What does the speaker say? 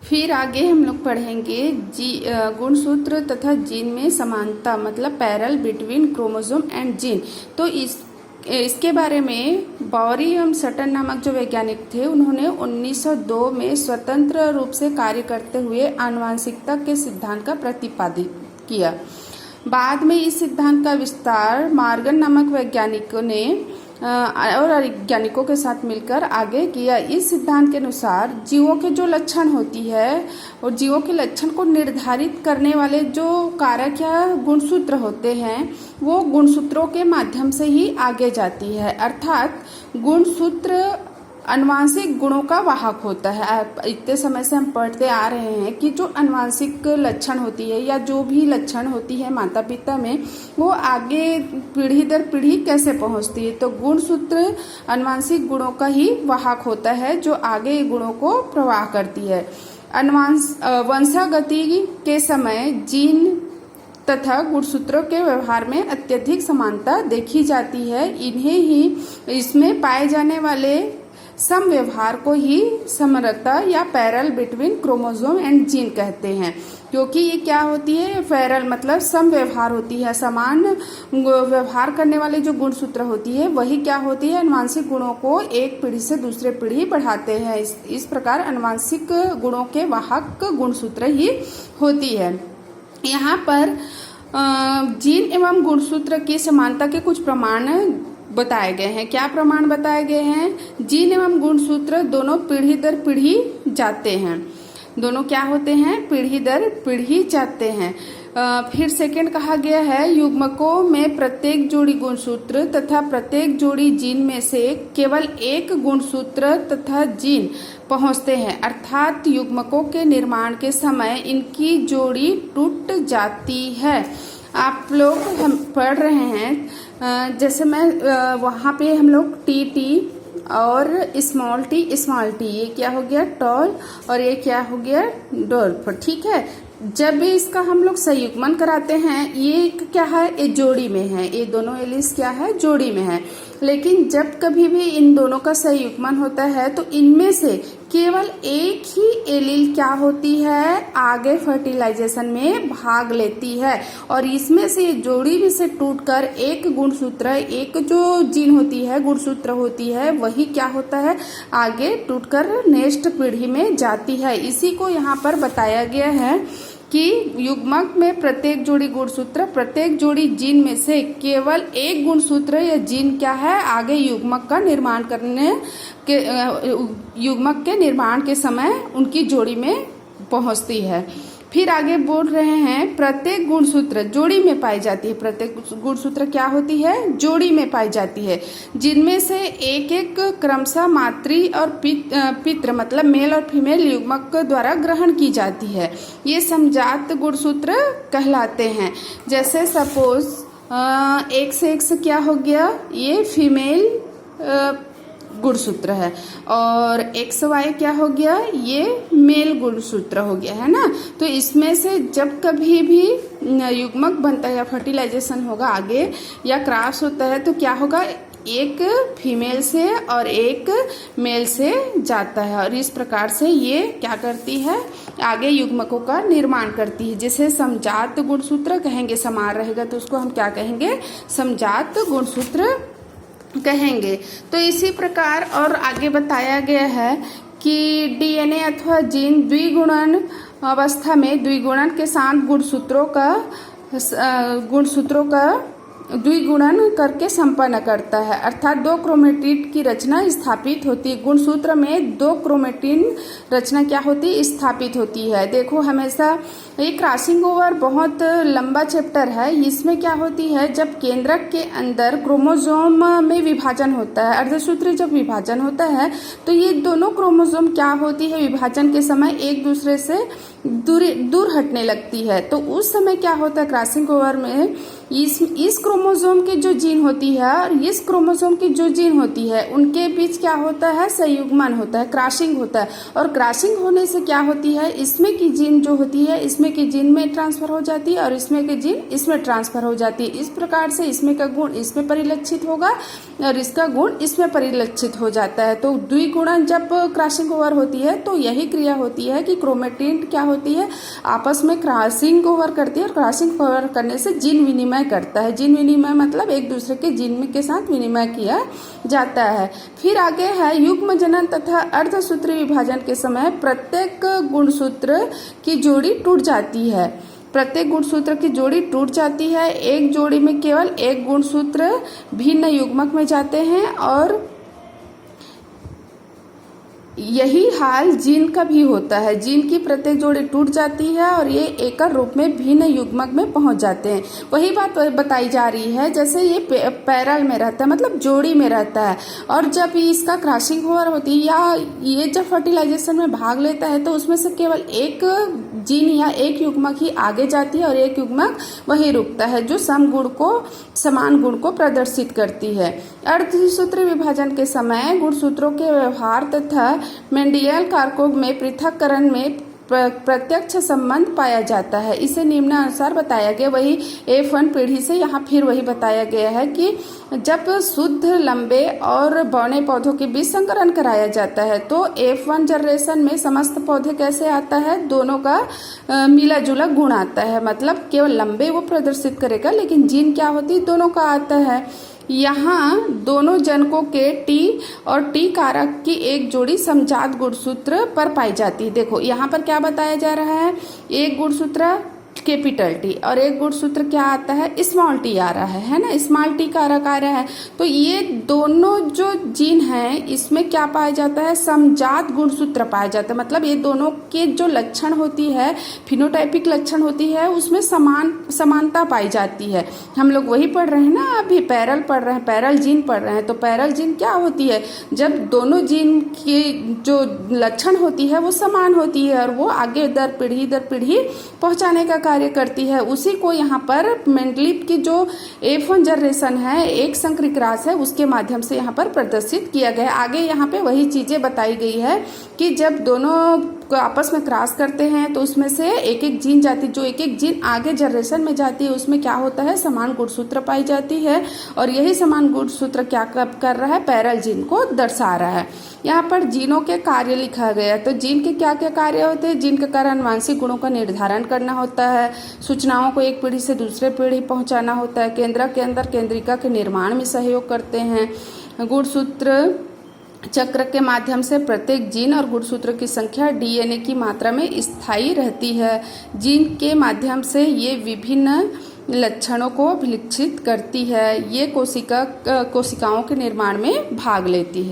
फिर आगे हम लोग पढ़ेंगे गुणसूत्र तथा जीन में समानता, मतलब parallel between chromosome and gene. तो इसके बारे में बॉरी एवं सटन नामक जो वैज्ञानिक थे, उन्होंने 1902 में स्वतंत्र रूप से कार्य करते हुए आनुवंशिकता के सिद्धांत का प्रतिपादित किया। बाद में इस सिद्धांत का विस्तार मॉर्गन नामक वैज्ञानिकों ने और वैज्ञानिकों के साथ मिलकर आगे किया। इस सिद्धांत के अनुसार जीवों के जो लक्षण होती है और जीवों के लक्षण को निर्धारित करने वाले जो कारक या गुणसूत्र होते हैं, वो गुणसूत्रों के माध्यम से ही आगे जाती है। अर्थात गुणसूत्र आनुवंशिक गुणों का वाहक होता है। इतने समय से हम पढ़ते आ रहे हैं कि जो आनुवंशिक लक्षण होती है या जो भी लक्षण होती है माता पिता में, वो आगे पीढ़ी दर पीढ़ी कैसे पहुंचती है। तो गुणसूत्र आनुवंशिक गुणों का ही वाहक होता है जो आगे गुणों को प्रवाह करती है। वंशागति के समय जीन तथा गुणसूत्रों के व्यवहार में अत्यधिक समानता देखी जाती है। इन्हें ही इसमें पाए जाने वाले सम व्यवहार को ही समरता या parallel between chromosome and gene कहते हैं। क्योंकि ये क्या होती है, पैरेलल मतलब सम व्यवहार होती है, समान व्यवहार करने वाले जो गुणसूत्र होती है वही क्या होती है, आनुवंशिक गुणों को एक पीढ़ी से दूसरे पीढ़ी बढ़ाते हैं। इस प्रकार आनुवंशिक गुणों के वाहक गुणसूत्र ही होती है। यहाँ पर जीन एवं गुणसूत्र की समानता के कुछ प्रमाण बताए गए हैं। क्या प्रमाण बताए गए हैं? जीन एवं गुणसूत्र दोनों पीढ़ी दर पीढ़ी जाते हैं। दोनों क्या होते हैं? पीढ़ी दर पीढ़ी जाते हैं। फिर सेकंड कहा गया है, युग्मकों में प्रत्येक जोड़ी गुणसूत्र तथा प्रत्येक जोड़ी जीन में से केवल एक गुणसूत्र तथा जीन पहुंचते हैं। अर्थात युग्मकों के निर्माण के समय इनकी जोड़ी टूट जाती है। आप लोग हम पढ़ रहे हैं, जैसे मैं वहाँ पे हम लोग टी और स्मॉल टी, ये क्या हो गया टॉल और ये क्या हो गया डॉल्फ, ठीक है। जब भी इसका हम लोग संयुग्मन कराते हैं, ये क्या है, ये जोड़ी में है, ये दोनों एलिस क्या है, जोड़ी में है। लेकिन जब कभी भी इन दोनों का संयुग्मन होता है तो इनमें से केवल एक ही एलील क्या होती है, आगे फर्टिलाइजेशन में भाग लेती है और इसमें से जोड़ी में से टूटकर एक गुणसूत्र, एक जो जीन होती है, गुणसूत्र होती है, वही क्या होता है, आगे टूटकर नेक्स्ट पीढ़ी में जाती है। इसी को यहाँ पर बताया गया है कि युग्मक में प्रत्येक जोड़ी गुणसूत्र, प्रत्येक जोड़ी जीन में से केवल एक गुणसूत्र या जीन क्या है, आगे युग्मक का निर्माण करने के युग्मक के निर्माण के समय उनकी जोड़ी में पहुंचती है। फिर आगे बोल रहे हैं, प्रत्येक गुणसूत्र जोड़ी में पाई जाती है। प्रत्येक गुणसूत्र क्या होती है, जोड़ी में पाई जाती है, जिनमें से एक एक क्रमशः मातृ और पितृ मतलब मेल और फीमेल युग्मक द्वारा ग्रहण की जाती है। ये समजात गुणसूत्र कहलाते हैं। जैसे सपोज एक से एक से क्या हो गया, ये फीमेल गुणसूत्र है और एक्स वाई क्या हो गया, ये मेल गुणसूत्र हो गया, है ना। तो इसमें से जब कभी भी युग्मक बनता है या फर्टिलाइजेशन होगा आगे या क्रॉस होता है तो क्या होगा, एक फीमेल से और एक मेल से जाता है और इस प्रकार से ये क्या करती है, आगे युग्मकों का निर्माण करती है, जिसे समजात गुणसूत्र कहेंगे। समान रहेगा तो उसको हम क्या कहेंगे, समजात गुणसूत्र कहेंगे। तो इसी प्रकार और आगे बताया गया है कि डीएनए अथवा जीन द्विगुणन अवस्था में द्विगुणन के साथ गुणसूत्रों का द्विगुणन करके संपन्न करता है। अर्थात दो क्रोमेटिड की रचना स्थापित होती है। गुणसूत्र में दो क्रोमेटिन रचना क्या होती है, स्थापित होती है। देखो हमेशा ये क्रॉसिंग ओवर बहुत लंबा चैप्टर है। इसमें क्या होती है, जब केंद्रक के अंदर क्रोमोसोम में विभाजन होता है, अर्धसूत्री जब विभाजन होता है तो ये दोनों क्रोमोसोम क्या होती है, विभाजन के समय एक दूसरे से दूर हटने लगती है। तो उस समय क्या होता है, क्रॉसिंग ओवर में इस क्रोमोसोम की जो जीन होती है और इस क्रोमोसोम की जो जीन होती है उनके बीच क्या होता है, संयुग्मन होता है, क्रॉसिंग होता है। और क्रॉसिंग होने से क्या होती है, इसमें की जीन जो होती है इसमें इसमें की जीन में ट्रांसफर हो जाती है और इसमें की जीन इसमें ट्रांसफर हो जाती है। इस प्रकार से इसमें का गुण इसमें परिलक्षित होगा और इसका गुण इसमें परिलक्षित हो जाता है। तो द्विगुणन जब क्रॉसिंग ओवर होती है तो यही क्रिया होती है कि क्रोमेटिन क्या होती है, आपस में क्रॉसिंग ओवर करती है और क्रॉसिंग ओवर करने से जीन विनिमय करता है। जीन विनिमय मतलब एक दूसरे के जीन के साथ विनिमय किया जाता है। फिर आगे है युग्म जनन तथा अर्धसूत्री विभाजन के समय प्रत्येक गुणसूत्र की जोड़ी टूट जाती है। प्रत्येक गुणसूत्र की जोड़ी टूट जाती है। एक जोड़ी में केवल एक गुणसूत्र भिन्न युग्मक में जाते हैं और यही हाल जीन का भी होता है। जीन की प्रत्येक जोड़ी टूट जाती है और ये एकल रूप में भिन्न युग्मक में पहुंच जाते हैं। वही बात बताई जा रही है जैसे ये पैरल में रहता है, मतलब जोड़ी में रहता है, और जब इसका क्रॉसिंग ओवर होती है या ये जब फर्टिलाइजेशन में भाग लेता है तो उसमें से केवल एक जीन या एक युग्मक ही आगे जाती है और एक युग्मक वही रुकता है जो समान गुण को प्रदर्शित करती है। अर्धसूत्री विभाजन के समय गुणसूत्रों के व्यवहार तथा मेंडियल कारकों में पृथक्करण में प्रत्यक्ष संबंध पाया जाता है। इसे निम्नानुसार बताया गया। वही F1 पीढ़ी से यहाँ फिर वही बताया गया है कि जब शुद्ध लंबे और बौने पौधों के बीच संकरण कराया जाता है तो F1 जनरेशन में समस्त पौधे कैसे आता है, दोनों का मिला जुला गुण आता है। मतलब केवल लंबे वो प्रदर्शित करेगा लेकिन जीन क्या होती है, दोनों का आता है। यहाँ दोनों जनकों के टी और टी कारक की एक जोड़ी समजात गुणसूत्र पर पाई जाती है। देखो यहाँ पर क्या बताया जा रहा है, एक गुणसूत्र कैपिटल टी और एक गुणसूत्र क्या आता है, स्मॉल टी आ रहा है ना, स्मॉल टी कारक आ रहा है। तो ये दोनों जो जीन हैं इसमें क्या पाया जाता है, समजात गुणसूत्र पाया जाता है। मतलब ये दोनों के जो लक्षण होती है, फिनोटाइपिक लक्षण होती है, उसमें समानता पाई जाती है। हम लोग वही पढ़ रहे हैं ना, अभी पैरल पढ़ रहे हैं, पैरल जीन पढ़ रहे हैं। तो पैरल जीन क्या होती है, जब दोनों जीन की जो लक्षण होती है वो समान होती है और वो आगे दर पीढ़ी पहुंचाने का कार्य करती है। उसी को यहाँ पर मेंडलीव की जो F1 जनरेशन है, एक संकरी क्रॉस है, उसके माध्यम से यहाँ पर प्रदर्शित किया गया। आगे यहाँ पे वही चीजें बताई गई है कि जब दोनों आपस में क्रॉस करते हैं तो उसमें से एक एक जीन जाती, जो एक एक जीन आगे जनरेशन में जाती है उसमें क्या होता है, समान गुणसूत्र पाई जाती है और यही समान गुणसूत्र क्या कर रहा है, पैरल जीन को दर्शा रहा है। यहाँ पर जीनों के कार्य लिखा गया है। तो जीन के क्या क्या कार्य होते हैं, जीन के कार्य आनुवंशिक गुणों का निर्धारण करना होता है, सूचनाओं को एक पीढ़ी से दूसरे पीढ़ी पहुंचाना होता है, केंद्रक के अंदर केंद्रिका के निर्माण में सहयोग करते हैं, गुणसूत्र चक्र के माध्यम से प्रत्येक जीन और गुणसूत्र की संख्या डीएनए की मात्रा में स्थायी रहती है। जीन के माध्यम से ये विभिन्न लक्षणों को विलक्षित करती है। ये कोशिकाओं के निर्माण में भाग लेती है।